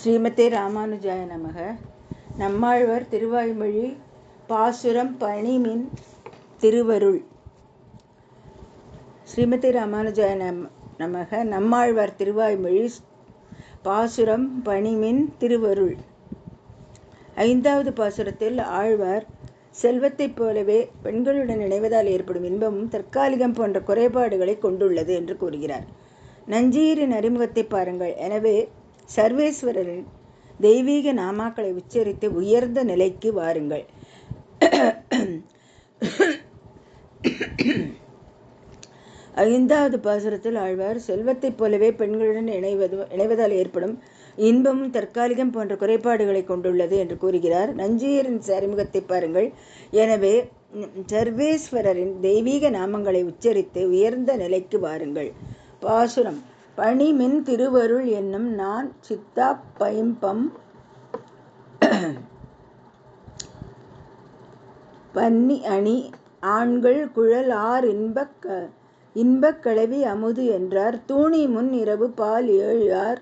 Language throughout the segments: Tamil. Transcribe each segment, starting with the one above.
ஸ்ரீமதே ராமானுஜாய நமக. நம்மாழ்வார் திருவாய்மொழி பாசுரம் பணிமின் திருவருள். ஸ்ரீமதே ராமானுஜாய நமக. நம்மாழ்வார் திருவாய்மொழி பாசுரம் பணிமின் திருவருள். 5வது பாசுரத்தில் ஆழ்வார் செல்வத்தைப் போலவே பெண்களுடன் இணைவதால் ஏற்படும் இன்பமும் தற்காலிகம் போன்ற குறைபாடுகளை கொண்டுள்ளது என்று கூறுகிறார். நஞ்சீரின் அறிமுகத்தை பாருங்கள். எனவே சர்வேஸ்வரரின் தெய்வீக நாமாக்களை உச்சரித்து உயர்ந்த நிலைக்கு வாருங்கள். 5வது பாசுரத்தில் ஆழ்வார் செல்வத்தைப் போலவே பெண்களுடன் இணைவதால் ஏற்படும் இன்பமும் தற்காலிகம் போன்ற குறைபாடுகளை கொண்டுள்ளது என்று கூறுகிறார். நஞ்சீரின் அறிமுகத்தை பாருங்கள். எனவே சர்வேஸ்வரரின் தெய்வீக நாமங்களை உச்சரித்து உயர்ந்த நிலைக்கு வாருங்கள். பாசுரம் பணிமின் திருவருள் என்னும் நான் சித்தா பைம்பம் பன்னி அணி ஆண்கள் குழல் ஆர் இன்பக் கலவி அமுது என்றார். தூணி முன் இரவு பால் ஏழார்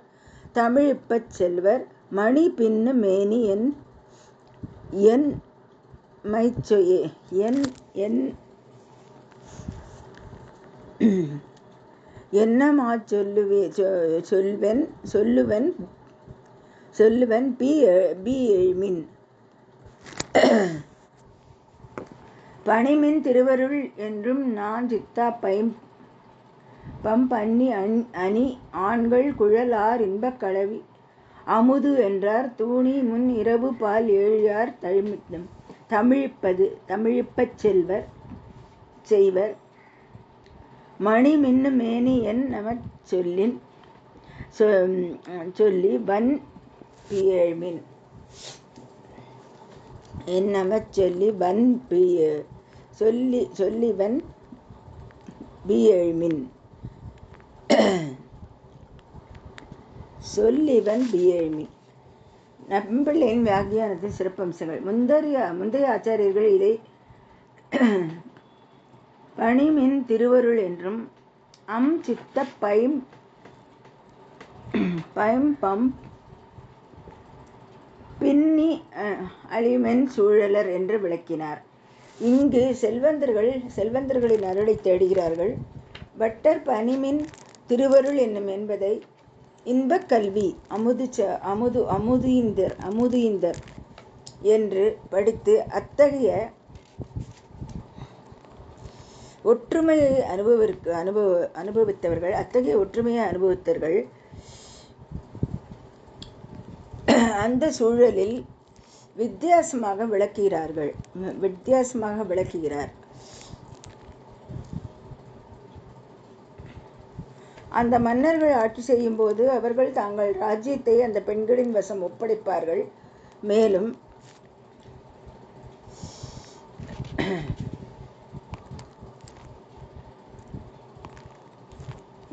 தமிழிப்பச் செல்வர் மணி பின்னு மேனி என் மைச்சொயே என்னமா சொல்லுவன் பி எழுமின். பணிமின் திருவருள் என்றும் நான் சித்தா பம் பன்னி அணி ஆண்கள் குழல் ஆர் இன்பக் கலவி அமுது என்றார். தூணி முன் இரவு பால் ஏழார் தமிழிப்பச் செய்வர் மணி மின்னு மேனி என் நமச் சொல்லி வன் பியழ்மின். என் நமச் சொல்லி வன் சொல்லிவன் பியழ்மின். சொல்லிவன் பியழ்மின். நம்பிள்ளையின் வியாக்கியானத்தின் சிறப்பம்சங்கள். முந்தைய ஆச்சாரியர்கள் இதை பணிமின் திருவருள் என்றும் சித்த பைம்பம் பின்னி அழிமென் சூழலர் என்று விளக்கினார். இங்கு செல்வந்தர்களின் அருளை தேடுகிறார்கள். பட்டர் பணிமின் திருவருள் என்னும் என்பதை இன்பக் கல்வி அமுதுயிந்தர் என்று படித்து அத்தகைய ஒற்றுமையை அனுபவித்தவர்கள் அந்த சூழலில் வித்தியாசமாக விளக்குகிறார். அந்த மன்னர்கள் ஆட்சி செய்யும் போது அவர்கள் தங்கள் ராஜ்யத்தை அந்த பெண்களின் வசம் ஒப்படைப்பார்கள். மேலும்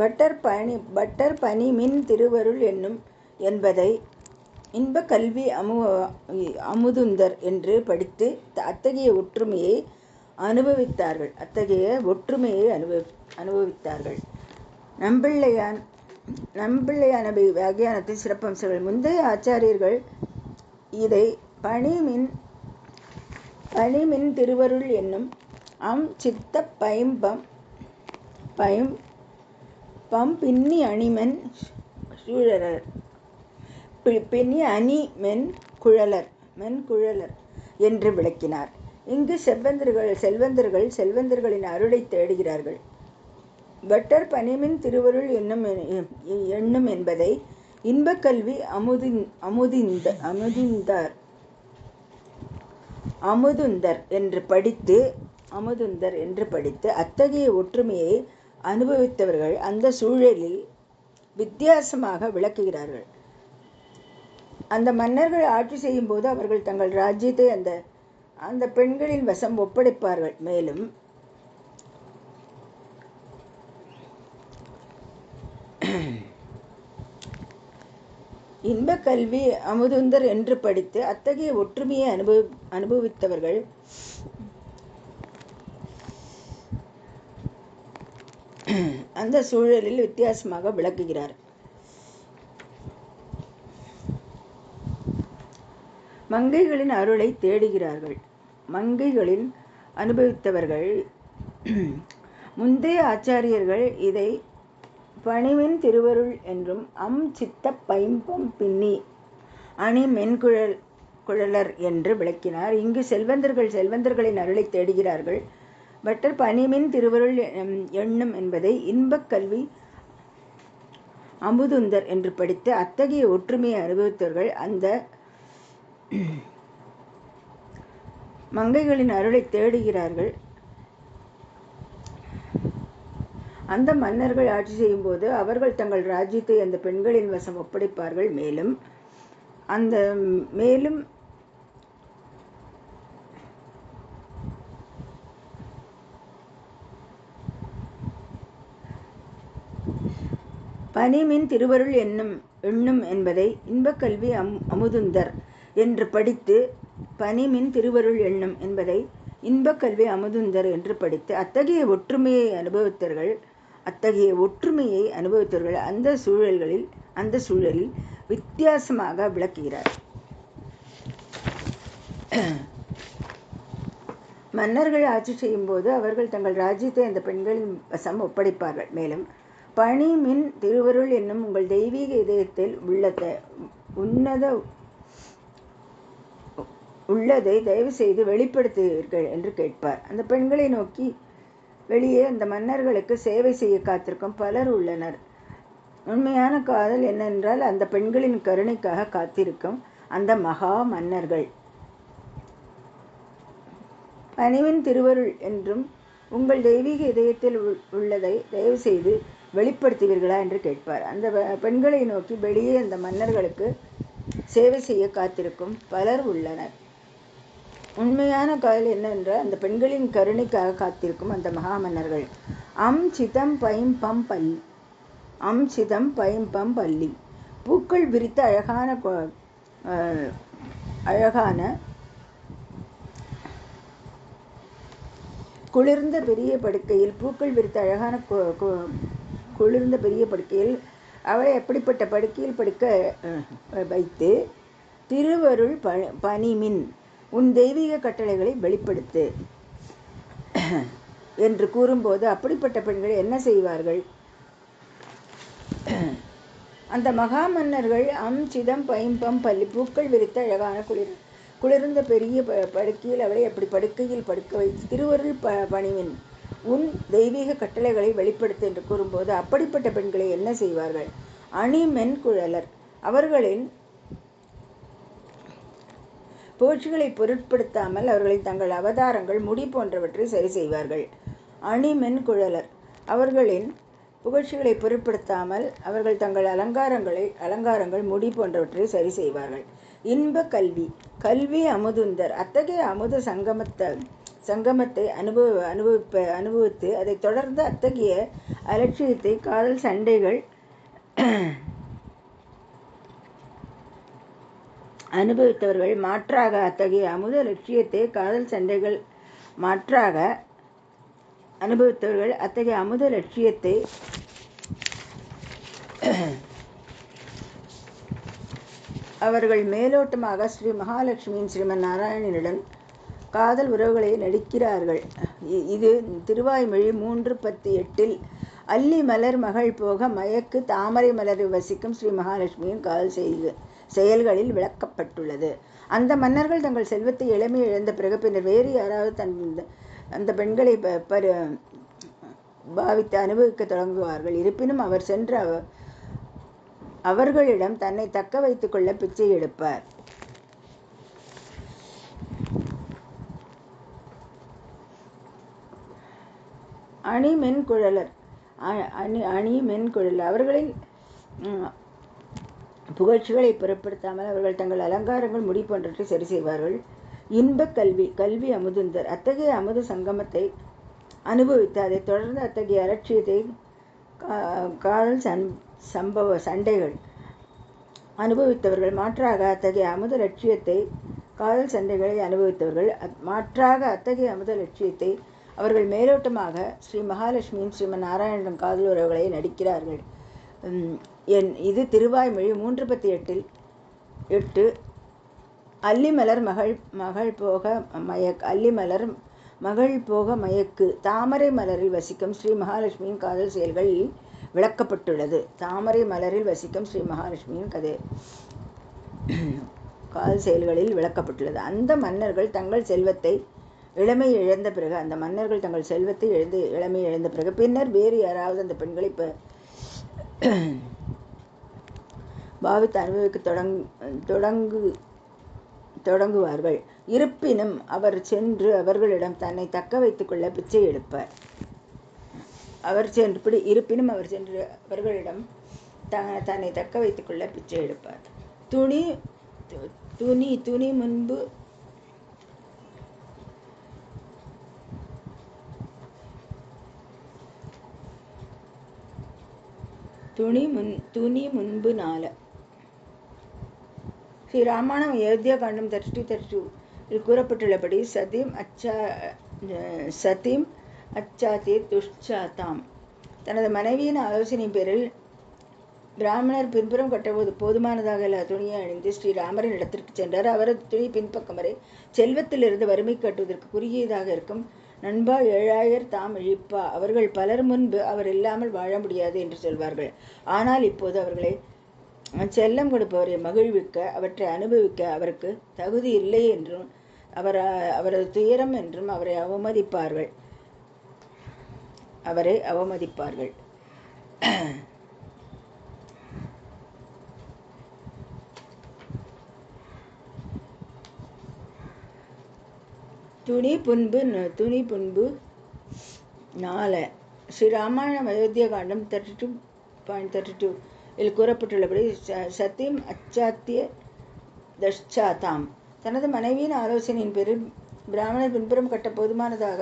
பட்டர் பணிமின் திருவருள் என்னும் என்பதை இன்பக் கல்வி அமுதுந்தர் என்று படித்து அத்தகைய ஒற்றுமையை அனுபவித்தார்கள். நம்பிள்ளையான வியாக்கியானத்தின் சிறப்பம்சங்கள். முந்தைய ஆச்சாரியர்கள் இதை பணிமின் திருவருள் என்னும் சித்த பம் பின்னி அணிமென் சூழலர் பின்னி அணி மென்குழலர் என்று விளக்கினார். இங்கு செல்வந்தர்களின் அருளை தேடுகிறார்கள். பட்டர் பணிமின் திருவருள் எண்ணும் என்பதை இன்பக் கல்வி அமுதுந்தர் என்று படித்து அத்தகைய ஒற்றுமையை அனுபவித்தவர்கள் அந்த சூழலில் வித்தியாசமாக விளக்குகிறார்கள். அந்த மன்னர்கள் ஆட்சி செய்யும் போது அவர்கள் தங்கள் ராஜ்யத்தை அந்த பெண்களின் வசம் ஒப்படைப்பார்கள். மேலும் இன்பக் கல்வி அமுதுந்தர் என்று படித்து அத்தகைய ஒற்றுமையை அனுபவித்தவர்கள் அந்த சூழலில் வித்தியாசமாக விளக்குகிறார். மங்கைகளின் அருளை தேடுகிறார்கள். மங்கைகளின் அனுபவித்தவர்கள் முந்தைய ஆச்சாரியர்கள் இதை பணிவின் திருவருள் என்றும் சித்த பைம்பம் பின்னி அணி மென்குழலர் என்று விளக்கினார். இங்கு செல்வந்தர்களின் அருளை தேடுகிறார்கள். பட்டர் பணிமின் திருவருள் எண்ணும் என்பதை இன்பக் கல்வி அமுதுந்தர் என்று படித்து அத்தகைய ஒற்றுமையை அனுபவித்தவர்கள் அந்த மங்கைகளின் அருளை தேடுகிறார்கள். அந்த மன்னர்கள் ஆட்சி செய்யும் போது அவர்கள் தங்கள் ராஜ்யத்தை அந்த பெண்களின் வசம் ஒப்படைப்பார்கள். மேலும் பணிமின் திருவருள் எண்ணும் என்பதை இன்பக்கல்வி அமுதுந்தர் என்று படித்து பணிமின் திருவருள் எண்ணும் என்பதை இன்பக்கல்வி அமுதுந்தர் என்று படித்து அத்தகைய ஒற்றுமையை அனுபவித்தவர்கள் அந்த சூழலில் வித்தியாசமாக விளக்குகிறார். மன்னர்கள் ஆட்சி செய்யும் போது அவர்கள் தங்கள் ராஜ்யத்தை அந்த பெண்களின் வசம் ஒப்படைப்பார்கள். மேலும் பணிமின் திருவருள் என்னும் உங்கள் தெய்வீக இதயத்தில் உள்ளதை தயவு செய்து வெளிப்படுத்துவீர்கள் என்று கேட்பார். அந்த பெண்களை நோக்கி வெளியே அந்த மன்னர்களுக்கு சேவை செய்ய காத்திருக்கும் பலர் உள்ளனர். உண்மையான காதல் என்னென்றால் அந்த பெண்களின் கருணைக்காக காத்திருக்கும் அந்த மகா மன்னர்கள். பணிவின் திருவருள் என்றும் உங்கள் தெய்வீக இதயத்தில் உள்ளதை தயவு செய்து வெளிப்படுத்துவீர்களா என்று கேட்பார். அந்த பெண்களை நோக்கி வெளியே அந்த மன்னர்களுக்கு சேவை செய்ய காத்திருக்கும் பலர் உள்ளனர். உண்மையான காதல் என்னவென்றால் அந்த பெண்களின் கருணைக்காக காத்திருக்கும் அந்த மகா மன்னர்கள். சிதம் பைம்பம் பள்ளி பூக்கள் விரித்த அழகான குளிர்ந்த பெரிய படுக்கையில் அவளை அப்படிப்பட்ட படுக்கையில் படுக்க வைத்து திருவருள் பணிமின் உன் தெய்வீக கட்டளைகளை வெளிப்படுத்து என்று கூறும்போது அப்படிப்பட்ட பெண்கள் என்ன செய்வார்கள்? அந்த மகா மன்னர்கள் சிதம் பைம்பம் பள்ளி பூக்கள் விரித்த அழகான குளிர்ந்த பெரிய படுக்கையில் அவளை அப்படி படுக்கையில் படுக்க வைத்து திருவருள் பணிவின் உன் தெய்வீக கட்டளைகளை வெளிப்படுத்து என்று கூறும்போது அப்படிப்பட்ட பெண்களை என்ன செய்வார்கள்? அணிமென் குழலர் அவர்களின் புகழ்ச்சிகளை பொருட்படுத்தாமல் அவர்களின் தங்கள் அவதாரங்கள் முடி போன்றவற்றை சரி செய்வார்கள். அணிமென் குழலர் அவர்களின் புகழ்ச்சிகளை பொருட்படுத்தாமல் அவர்கள் தங்கள் அலங்காரங்கள் முடி போன்றவற்றை சரி செய்வார்கள். இன்ப கல்வி அமுதுந்தர் அத்தகைய அமுத சங்கமத்தை அனுபவித்து அதை தொடர்ந்து அத்தகைய அலட்சியத்தை காதல் சண்டைகள் அனுபவித்தவர்கள். மாற்றாக அத்தகைய அமுத லட்சியத்தை காதல் சண்டைகள் மாற்றாக அனுபவித்தவர்கள் அத்தகைய அமுத லட்சியத்தை அவர்கள் மேலோட்டமாக ஸ்ரீ மகாலட்சுமியின் ஸ்ரீமன் நாராயணனுடன் காதல் உறவுகளை நடிக்கிறார்கள். இது திருவாய்மொழி 3:18 அல்லி மலர் மகள் போக மயக்கு தாமரை மலரை வசிக்கும் ஸ்ரீ மகாலட்சுமியின் காதல் செயல்களில் விளக்கப்பட்டுள்ளது. அந்த மன்னர்கள் தங்கள் செல்வத்தை இளமை இழந்த பிறகு பின்னர் வேறு யாராவது அந்த பெண்களை பாவித்து அனுபவிக்க தொடங்குவார்கள். இருப்பினும் அவர் சென்ற அவர்களிடம் தன்னை தக்க வைத்துக் கொள்ள பிச்சை எடுப்பார். அணிமென்குழலர் அவர்களின் புகழ்ச்சிகளை பொருட்படுத்தாமல் அவர்கள் தங்கள் அலங்காரங்கள் முடி போன்றவற்றை சரி செய்வார்கள். இன்ப கல்வி அமுதுந்தர் அத்தகைய அமுத சங்கமத்தை அனுபவித்து அதை தொடர்ந்து அத்தகைய அலட்சியத்தை காதல் சண்டைகள் அனுபவித்தவர்கள். மாற்றாக அத்தகைய அமுத லட்சியத்தை காதல் சண்டைகளை அனுபவித்தவர்கள். மாற்றாக அத்தகைய அமுத லட்சியத்தை அவர்கள் மேலோட்டமாக ஸ்ரீ மகாலட்சுமியின் ஸ்ரீமன் நாராயணன் காதல் உறவுகளை நடிக்கிறார்கள். இது திருவாய்மொழி 3:18 அல்லிமலர் மகள் போக அல்லிமலர் மகள் போக மயக்கு தாமரை மலரில் வசிக்கும் ஸ்ரீ மகாலட்சுமியின் காதல் செயல்களில் விளக்கப்பட்டுள்ளது. தாமரை மலரில் வசிக்கும் ஸ்ரீ மகாலட்சுமியின் காதல் செயல்களில் விளக்கப்பட்டுள்ளது. அந்த மன்னர்கள் தங்கள் செல்வத்தை இளமை இழந்த பிறகு பின்னர் வேறு யாராவது அந்த பெண்களை பாவித்து அனுபவிக்க தொடங்குவார்கள். இருப்பினும் அவர் சென்று அவர்களிடம் தன்னை தக்க வைத்துக் கொள்ள பிச்சை எடுப்பார். தன்னை தக்க வைத்துக் கொள்ள பிச்சை எடுப்பார். துணி முன்பு 4 ஸ்ரீ ராமாயணம் அயோத்தியா காண்டம் 32 இல் கூறப்பட்டுள்ளபடி சதீம் அச்சாத்தே துஷ்சாதாம் தனது மனைவியின் ஆலோசனை பேரில் பிராமணர் பின்புறம் கட்டபோது போதுமானதாக இல்ல துணியை அணிந்து ஸ்ரீராமரின் இடத்திற்கு சென்றார். அவரது துணி பின்பக்கம் வரை செல்வத்திலிருந்து வறுமை கட்டுவதற்கு குறுகியதாக இருக்கும். நண்பா 7000 தாம் இழிப்பா. அவர்கள் பலர் முன்பு அவர் இல்லாமல் வாழ முடியாது என்று சொல்வார்கள். ஆனால் இப்போது அவர்களை செல்லம் கொடுப்பவரை மகிழ்விக்க அவற்றை அனுபவிக்க அவருக்கு தகுதி இல்லை என்றும் அவரது துயரம் என்றும் அவரை அவமதிப்பார்கள். துணி புன்பு 4 ஸ்ரீ ராமாயணம் அயோத்தியா காண்டம் 32.32 இல் கூறப்பட்டுள்ளபடி சதீம் அச்சாத்திய தஷ்சாதாம் தனது மனைவியின் ஆலோசனையின் பேரில் பிராமணர் பின்புறம் கட்ட போதுமானதாக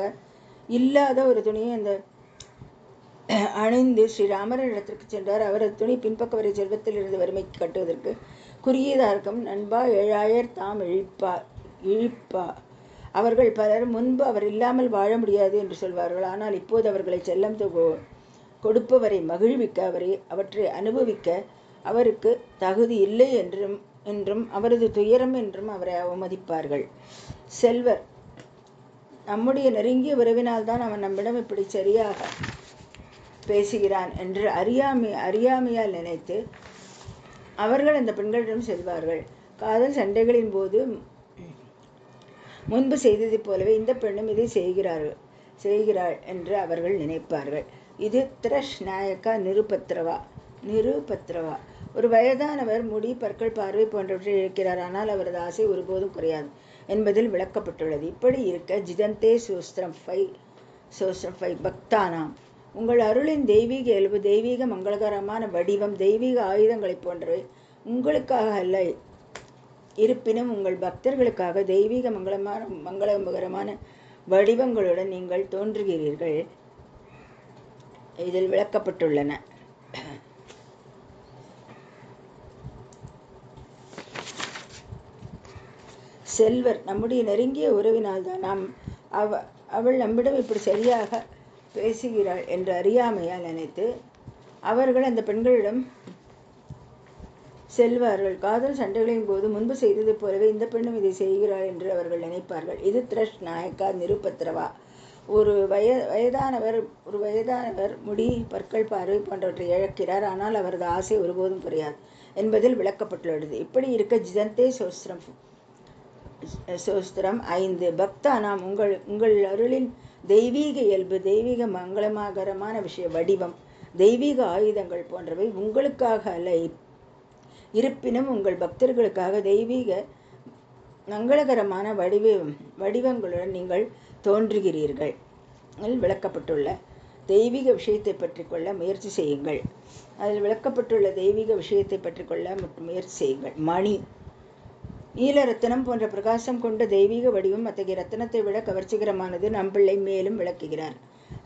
இல்லாத ஒரு துணியை அந்த அணிந்து ஸ்ரீராமரின் இடத்திற்கு சென்றார். அவரது துணி பின்பக்க வரை செல்வத்திலிருந்து வறுமைக்கு கட்டுவதற்கு குறுகியதாக இருக்கும். நண்பா 7000 தாம் இழிப்பா. அவர்கள் பலர் முன்பு அவர் இல்லாமல் வாழ முடியாது என்று சொல்வார்கள். ஆனால் இப்போது அவர்களை செல்லம் கொடுப்பவரை மகிழ்விக்க அவற்றை அனுபவிக்க அவருக்கு தகுதி இல்லை என்றும் அவரது துயரம் என்றும் அவரை அவமதிப்பார்கள். செல்வர் நம்முடைய நெருங்கிய உறவினால் தான் அவன் நம்மிடம் இப்படி சரியாக பேசுகிறான் என்று அறியாமையால் நினைத்து அவர்கள் அந்த பெண்களிடம் செல்வார்கள். காதல் சண்டைகளின் போது முன்பு செய்ததை போலவே இந்த பெண்ணும் இதை செய்கிறாள் என்று அவர்கள் நினைப்பார்கள். இது த்ரஷ் நாயக்கா நிருபத்ரவா. ஒரு வயதானவர் முடி பற்கள் பார்வை போன்றவற்றை இழக்கிறார். ஆனால் அவரது ஆசை ஒருபோதும் குறையாது என்பதில் விளக்கப்பட்டுள்ளது. இப்படி இருக்க ஜிதந்தே சோஸ்திரம் 5 பக்தானாம் உங்கள் அருளின் தெய்வீக இயல்பு தெய்வீக மங்களகரமான வடிவம் தெய்வீக ஆயுதங்களை போன்றவை உங்களுக்காக அல்ல, இருப்பினும் உங்கள் பக்தர்களுக்காக தெய்வீக மங்களகரமான வடிவங்களுடன் நீங்கள் தோன்றுகிறீர்கள். இதில் விளக்கப்பட்டுள்ளன. செல்வர் நம்முடைய நெருங்கிய உறவினால் தான் அவள் நம்மிடம் இப்படி சரியாக பேசுகிறாள் என்று அறியாமையால் நினைத்து அவர்கள் அந்த பெண்களிடம் செல்வார்கள். காதல் சண்டைகளின் போது முன்பு செய்தது போலவே இந்த பெண்ணும் இதை செய்கிறாள் என்று அவர்கள் நினைப்பார்கள். இது த்ரஷ் நாயக்கா நிருபத்ரவா. ஒரு வயதானவர் முடி பற்கள் பார்வை போன்றவற்றை இழக்கிறார். ஆனால் அவரது ஆசை ஒருபோதும் குறையாது என்பதில் விளக்கப்பட்டுள்ளது. இப்படி இருக்க ஜிதந்தே சோஸ்திரம் 5 பக்தானாம் உங்கள் அருளின் தெய்வீக இயல்பு தெய்வீக மங்களகரமான வடிவம் தெய்வீக ஆயுதங்கள் போன்றவை உங்களுக்காக அல்ல, இருப்பினும் உங்கள் பக்தர்களுக்காக தெய்வீக மங்களகரமான வடிவங்களுடன் நீங்கள் தோன்றுகிறீர்கள். விளக்கப்பட்டுள்ள தெய்வீக விஷயத்தை பற்றி கொள்ள முயற்சி செய்யுங்கள். அதில் விளக்கப்பட்டுள்ள தெய்வீக விஷயத்தை பற்றி கொள்ள முயற்சி செய்யுங்கள். மணி நீல ரத்தினம் போன்ற பிரகாசம் கொண்ட தெய்வீக வடிவம் அத்தகைய ரத்தினத்தை விட கவர்ச்சிகரமானது. நம்பிள்ளை மேலும் விளக்குகிறார்.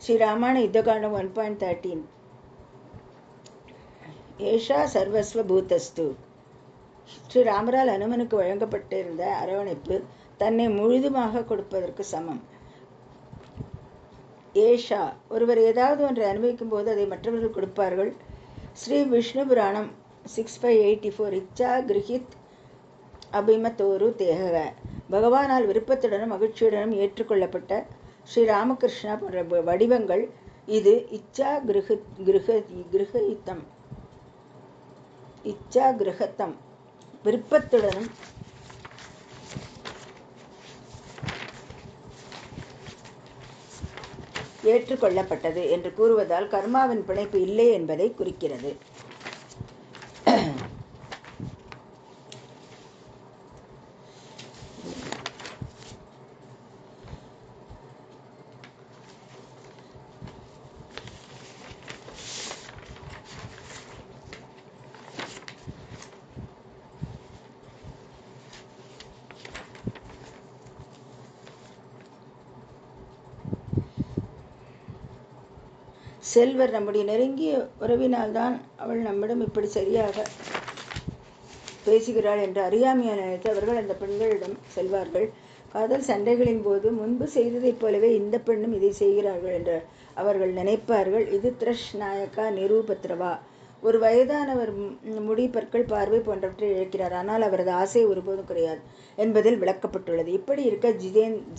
ஸ்ரீராமாயண யுத்தகாண்டம் 1.13 ஏஷா சர்வஸ்வ பூதஸ்து. ஸ்ரீராமரால் அனுமனுக்கு வழங்கப்பட்டிருந்த அரவணைப்பு தன்னை முழுதுமாக கொடுப்பதற்கு சமம். ஏஷா ஒருவர் ஏதாவது ஒன்றை அனுபவிக்கும் போது அதை மற்றவர்கள் கொடுப்பார்கள். ஸ்ரீ விஷ்ணு புராணம் 6/84 இச்சா கிரகித் அபிமத்தோரு தேக. பகவானால் விருப்பத்துடனும் மகிழ்ச்சியுடனும் ஏற்றுக்கொள்ளப்பட்ட ஸ்ரீ ராமகிருஷ்ணா போன்ற வடிவங்கள். இது இச்சா கிரகத்தம் விருப்பத்துடனும் ஏற்றுக்கொள்ளப்பட்டது என்று கூறுவதால் கர்மாவின் பிணைப்பு இல்லை என்பதை குறிக்கிறது. செல்வர் நம்முடைய நெருங்கிய உறவினால்தான் அவள் நம்மிடம் இப்படி சரியாக பேசுகிறாள் என்று அறியாமையாக நினைத்து அவர்கள் அந்த பெண்களிடம் செல்வார்கள். காதல் சண்டைகளின் போது முன்பு செய்ததைப் போலவே இந்த பெண்ணும் இதை செய்கிறார்கள் என்று அவர்கள் நினைப்பார்கள். இது த்ரஷ் நாயக்கா நிரூபத்ரவா. ஒரு வயதானவர் முடி, பற்கள், பார்வை போன்றவற்றை இழக்கிறார். ஆனால் அவரது ஆசை ஒருபோதும் குறையாது என்பதில் விளக்கப்பட்டுள்ளது. இப்படி இருக்க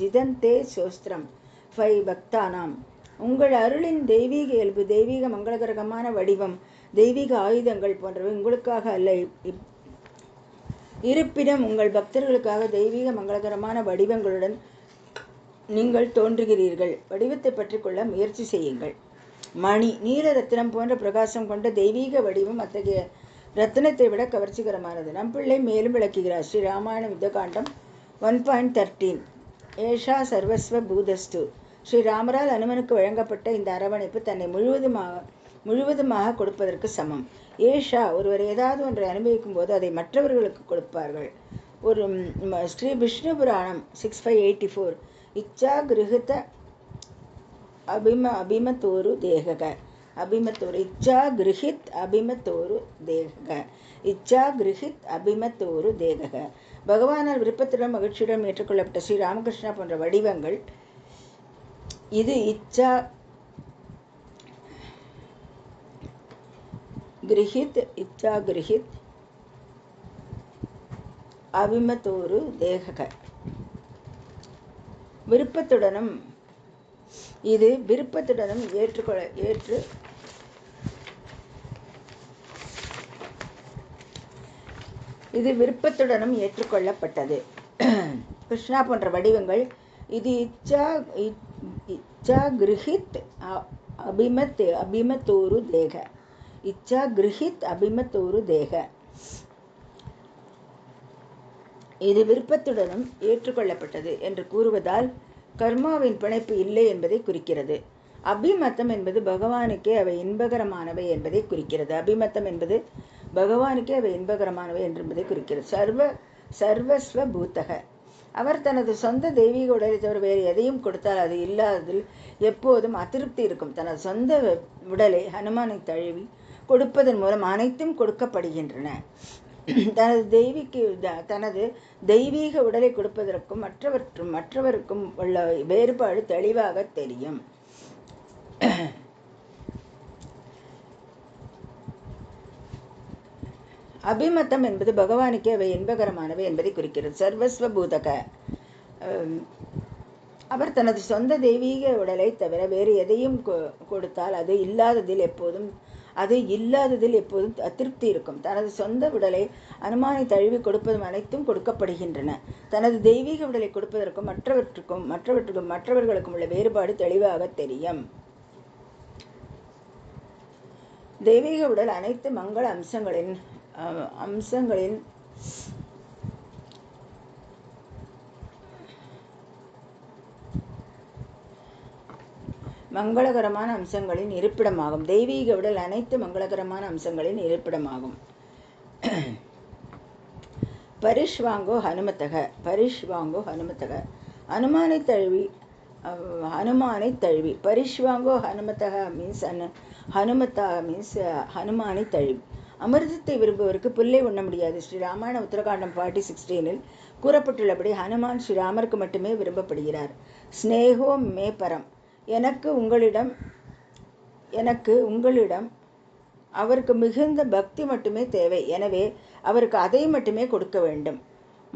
ஜிதந்தே சோஸ்திரம் ஃபை பக்தானாம். உங்கள் அருளின் தெய்வீக இயல்பு, தெய்வீக மங்களகரகமான வடிவம், தெய்வீக ஆயுதங்கள் போன்றவை உங்களுக்காக அல்ல. இருப்பினும் உங்கள் பக்தர்களுக்காக தெய்வீக மங்களகரமான வடிவங்களுடன் நீங்கள் தோன்றுகிறீர்கள். வடிவத்தை பற்றி கொள்ள முயற்சி செய்யுங்கள். மணி, நீல ரத்தினம் போன்ற பிரகாசம் கொண்ட தெய்வீக வடிவம் அத்தகைய ரத்தினத்தை விட கவர்ச்சிகரமானது. நம்பிள்ளை மேலும் விளக்குகிறார். ஸ்ரீ ராமாயண யுத்தகாண்டம் 1.13. ஏஷா சர்வஸ்வ பூதஸ்து. ஸ்ரீராமரால் அனுமனுக்கு வழங்கப்பட்ட இந்த அரவணைப்பு தன்னை முழுவதுமாக கொடுப்பதற்கு சமம். ஏஷா, ஒருவர் ஏதாவது ஒன்றை அனுபவிக்கும் போது அதை மற்றவர்களுக்கு கொடுப்பார்கள். ஒரு ஸ்ரீ விஷ்ணு புராணம் 6.584. இச்சா கிருஹித அபிமத்தோரு தேகக. இச்சா கிருஹித் அபிமத்தோரு தேகக. இச்சா கிருஹித் அபிமத்தோரு தேகக. பகவானால் விருப்பத்துடன் மகிழ்ச்சியுடன் ஏற்றுக்கொள்ளப்பட்ட ஸ்ரீ ராமகிருஷ்ணா போன்ற வடிவங்கள். இது இச்சா கிரஹித் அபிமத்தோரு தேகக. விருப்பத்துடனும் ஏற்றுக்கொள்ளப்பட்டது. கிருஷ்ணா போன்ற வடிவங்கள். இது இச்சா கிருஹித் அபிமத்தோரு தேக. இச்சா கிருஹித் அபிமத்தோரு தேக. இது விருப்பத்துடனும் ஏற்றுக்கொள்ளப்பட்டது என்று கூறுவதால் கர்மாவின் பிணைப்பு இல்லை என்பதை குறிக்கிறது. அபிமத்தம் என்பது பகவானுக்கே அவை இன்பகரமானவை என்பதை குறிக்கிறது. அபிமத்தம் என்பது பகவானுக்கே அவை இன்பகரமானவை என்பதை குறிக்கிறது. சர்வஸ்வ பூத்தக. அவர் தனது சொந்த தெய்வீக உடலை தவிர வேறு எதையும் கொடுத்தால் அது இல்லாததில் எப்போதும் அதிருப்தி இருக்கும். தனது சொந்த உடலை ஹனுமானை தழுவி கொடுப்பதன் மூலம் அனைத்தும் கொடுக்கப்படுகின்றன. தனது தெய்வீக உடலை கொடுப்பதற்கும் மற்றவருக்கும் உள்ள வேறுபாடு தெளிவாக தெரியும். அபிமத்தம் என்பது பகவானுக்கே அவை இன்பகரமானவை என்பதை குறிக்கிறது. சர்வஸ்வ பூதக. அவர் தனது சொந்த தெய்வீக உடலை தவிர வேறு எதையும் கொடுத்தால் அது இல்லாததில் எப்போதும் அதிருப்தி இருக்கும். தனது சொந்த உடலை அனுமானை தழுவி கொடுப்பதும் அனைத்தும் கொடுக்கப்படுகின்றன. தனது தெய்வீக உடலை கொடுப்பதற்கும் மற்றவர்களுக்கும் உள்ள வேறுபாடு தெளிவாக தெரியும். தெய்வீக உடல் அனைத்து மங்கள அம்சங்களின் மங்களகரமான அம்சங்களின் இருப்பிடமாகும். தெய்வீக உடல் அனைத்து மங்களகரமான அம்சங்களின் இருப்பிடமாகும். பரிஷ்வாங்கோ ஹனுமத்தக. ஹனுமானை தழுவி. பரிஷ்வாங்கோ ஹனுமத்தக மீன்ஸ் ஹனுமானை தழுவி. அமிர்தத்தை விரும்புவருக்கு புல்லை உண்ண முடியாது. ஸ்ரீ ராமாயண உத்தரகாண்டம் 40:16 கூறப்பட்டுள்ளபடி ஹனுமான் ஸ்ரீராமருக்கு மட்டுமே விரும்பப்படுகிறார். ஸ்னேகோ மே பரம். எனக்கு உங்களிடம் அவருக்கு மிகுந்த பக்தி மட்டுமே தேவை. எனவே அவருக்கு அதை மட்டுமே கொடுக்க வேண்டும்.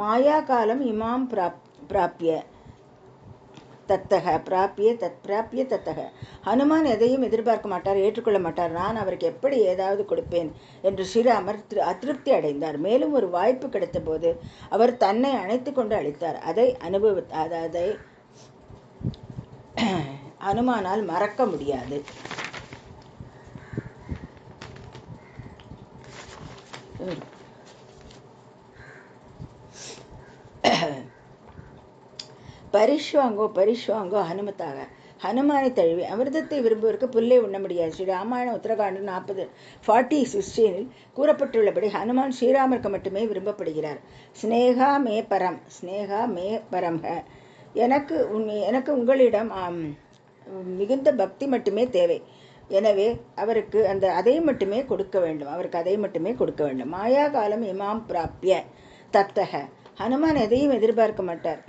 மாயா காலம் இமாம் பிராப்பிய தத்தக. ஹனுமான் எதையும் எதிர்பார்க்க மாட்டார், ஏற்றுக்கொள்ள மாட்டார். நான் அவருக்கு எப்படி ஏதாவது கொடுப்பேன் என்று ஸ்ரீராமர் அதிருப்தி அடைந்தார். மேலும் ஒரு வாய்ப்பு கிடைத்த போது அவர் தன்னை அணைத்து கொண்டு அளித்தார். அதை ஹனுமானால் மறக்க முடியாது. பரிஷ்வாங்கோ ஹனுமத்தாக. ஹனுமானை தழுவி அமிர்தத்தை விரும்புவதற்கு புல்லை உண்ண முடியாது. ஸ்ரீ ராமாயணம் உத்தரகாண்டு 40:16 கூறப்பட்டுள்ளபடி ஹனுமான் ஸ்ரீராமருக்கு மட்டுமே விரும்பப்படுகிறார். ஸ்னேகா மே பரம் எனக்கு உங்களிடம் மிகுந்த பக்தி மட்டுமே தேவை. எனவே அவருக்கு அதை மட்டுமே கொடுக்க வேண்டும். மாயா காலம் இமாம் பிராப்பிய தத்தக. ஹனுமான் எதையும் எதிர்பார்க்க மாட்டார்,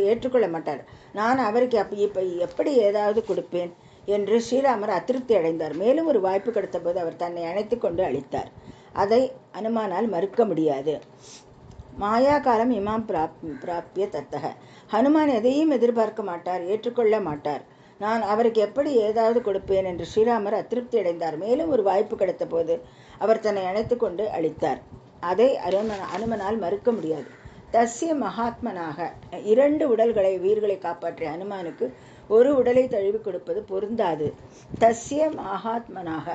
ஏற்றுக்கொள்ள மாட்டார். நான் அவருக்கு எப்படி ஏதாவது கொடுப்பேன் என்று ஸ்ரீராமர் அதிருப்தி அடைந்தார். மேலும் ஒரு வாய்ப்பு கிடைத்த போது அவர் தன்னை அணைத்து கொண்டு அளித்தார். அதை ஹனுமானால் மறுக்க முடியாது. மாயா காலம் இமாம் பிராப்பிய தத்தக. ஹனுமான் எதையும் எதிர்பார்க்க மாட்டார், ஏற்றுக்கொள்ள மாட்டார். நான் அவருக்கு எப்படி ஏதாவது கொடுப்பேன் என்று ஸ்ரீராமர் அதிருப்தி அடைந்தார். மேலும் ஒரு வாய்ப்பு கிடைத்த போது அவர் தன்னை அணைத்து கொண்டு அளித்தார். அதை அனுமனால் மறுக்க முடியாது. தஸ்ய மகாத்மனாக. 2 உடல்களை உயிர்களை காப்பாற்றிய ஹனுமானுக்கு ஒரு உடலை தழுவி கொடுப்பது பொருந்தாது. தஸ்ய மகாத்மனாக.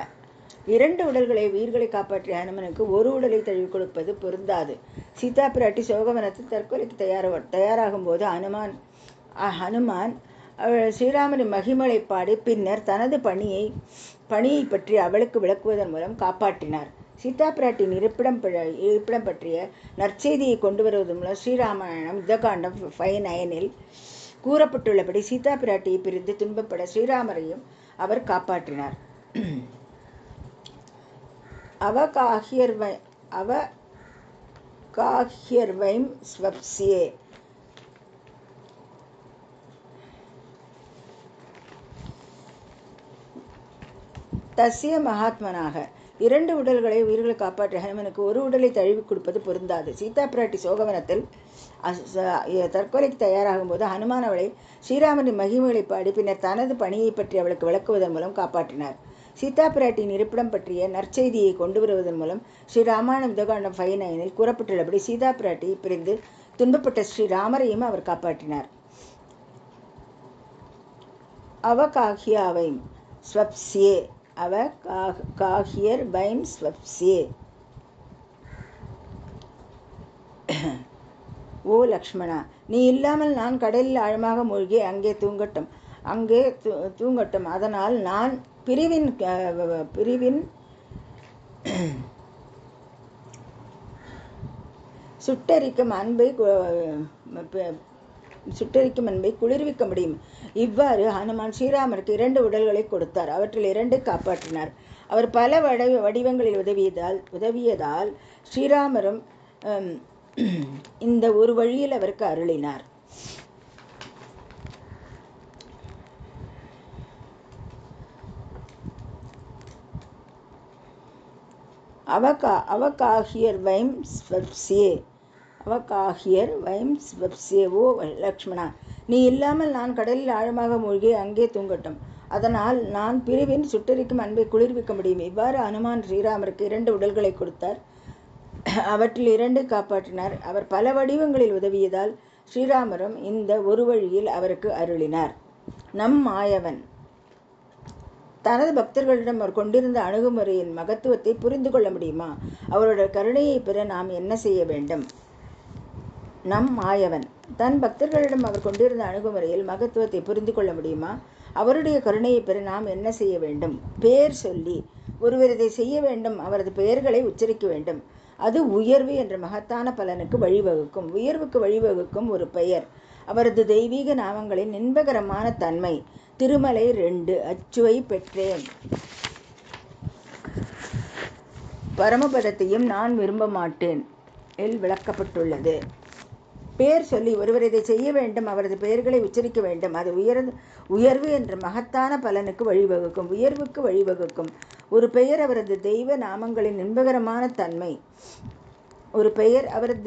2 உடல்களை உயிர்களை காப்பாற்றிய ஹனுமனுக்கு ஒரு உடலை தழுவி கொடுப்பது பொருந்தாது. சீதா பிராட்டி சோகவனத்தில் தற்கொலைக்கு தயாராகும் போது ஹனுமான் ஸ்ரீராமரின் மகிமலை பாடி பின்னர் தனது பணியை பற்றி அவளுக்கு விளக்குவதன் மூலம் காப்பாற்றினார். சீதா பிராட்டியின் இருப்பிடம் பற்றிய நற்செய்தியை கொண்டு வருவதன் மூலம் ஸ்ரீராமாயணம் யுத்தகாண்டம் 5:9 கூறப்பட்டுள்ளபடி சீதா பிராட்டியை பிரிந்து துன்பப்பட ஸ்ரீராமரையும் அவர் காப்பாற்றினார். அவகாஹ்யர்வைம் ஸ்வப்ஸ்யே. தஸ்ய மகாத்மனாக. 2 உடல்களை உயிர்களை காப்பாற்றிய ஹனுமனுக்கு ஒரு உடலை தழுவி கொடுப்பது பொருந்தாது. சீதா பிராட்டி சோகவனத்தில் தற்கொலைக்கு தயாராகும் போது ஹனுமான் அவளை ஸ்ரீராமரின் மகிமைகளை பாடி பின்னர் தனது பணியை பற்றி அவளுக்கு விளக்குவதன் மூலம் காப்பாற்றினார். சீதா பிராட்டியின் இருப்பிடம் பற்றிய நற்செய்தியை கொண்டு வருவதன் மூலம் ஸ்ரீராமாயணம் யுத்தகாண்டம் 5:9 கூறப்பட்டுள்ளபடி சீதா பிராட்டியை பிரிந்து துன்பப்பட்ட ஸ்ரீராமரையும் அவர் காப்பாற்றினார். அவகாஹ்யாவைம் ஸ்வப்ஸ்யே. அவகாஹ்யர் வைம் ஸ்வப்ஸ்யே. ஓ லக்ஷ்மணா, நீ இல்லாமல் நான் கடலில் ஆழமாக மூழ்கி அங்கே தூங்கட்டும். அதனால் நான் பிரிவின் சுட்டரிக்கும் அன்பை குளிர்விக்க முடியும். இவ்வாறு ஹனுமான் ஸ்ரீராமருக்கு 2 உடல்களை கொடுத்தார். அவற்றில் 2 காப்பாற்றினார். அவர் பல வடிவங்களில் உதவியதால் ஸ்ரீராமரும் இந்த ஒரு வழியில் அவருக்கு அருளினார். அவகாஹ்யர் வைம் ஸ்வப்ஸ்யே. ஓ லக்ஷ்மணா, நீ இல்லாமல் நான் கடலில் ஆழமாக மூழ்கி அங்கே தூங்கட்டும். அதனால் நான் பிரிவின் சுட்டரிக்கும் அன்பை குளிர்விக்க முடியும். இவ்வாறு ஹனுமான் ஸ்ரீராமருக்கு 2 உடல்களை கொடுத்தார். அவற்றில் 2 காப்பாற்றினார். அவர் பல வடிவங்களில் உதவியதால் ஸ்ரீராமரும் இந்த ஒரு வழியில் அவருக்கு அருளினார். நம் மாயவன். தனது பக்தர்களிடம் அவர் கொண்டிருந்த அணுகுமுறையின் மகத்துவத்தை புரிந்து கொள்ள முடியுமா? அவருடைய கருணையை பெற நாம் என்ன செய்ய வேண்டும்? நம் மாயவன். தன் பக்தர்களிடம் அவர் கொண்டிருந்த அணுகுமுறையில் மகத்துவத்தை புரிந்து கொள்ள முடியுமா? அவருடைய கருணையை பெற நாம் என்ன செய்ய வேண்டும்? பெயர் சொல்லி ஒருவர் இதை செய்ய வேண்டும். அவரது பெயர்களை உச்சரிக்க வேண்டும். அது உயர்வு என்ற மகத்தான பலனுக்கு வழிவகுக்கும். உயர்வுக்கு வழிவகுக்கும் ஒரு பெயர் அவரது தெய்வீக நாமங்களின் இன்பகரமான தன்மை. திருமலை 2 அச்சுவை பெற்றேன். பரமபதத்தையும் நான் விரும்ப மாட்டேன் விளக்கப்பட்டுள்ளது. பெயர் சொல்லி ஒருவர் இதை செய்ய வேண்டும். அவரது பெயர்களை உச்சரிக்க வேண்டும். அது உயர்வு என்ற மகத்தான பலனுக்கு வழிவகுக்கும். உயர்வுக்கு வழிவகுக்கும் ஒரு பெயர் அவரது தெய்வ நாமங்களின் இன்பகரமான தன்மை. ஒரு பெயர் அவரது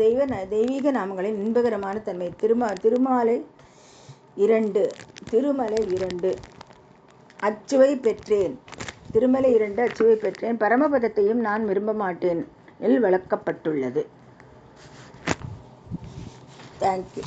தெய்வீக நாமங்களின் இன்பகரமான தன்மை. திருமலை 2 அச்சுவை பெற்றேன். திருமலை 2 அச்சுவை பெற்றேன். பரமபதத்தையும் நான் விரும்ப மாட்டேன் இல் விளக்கப்பட்டுள்ளது. தேங்க்யூ.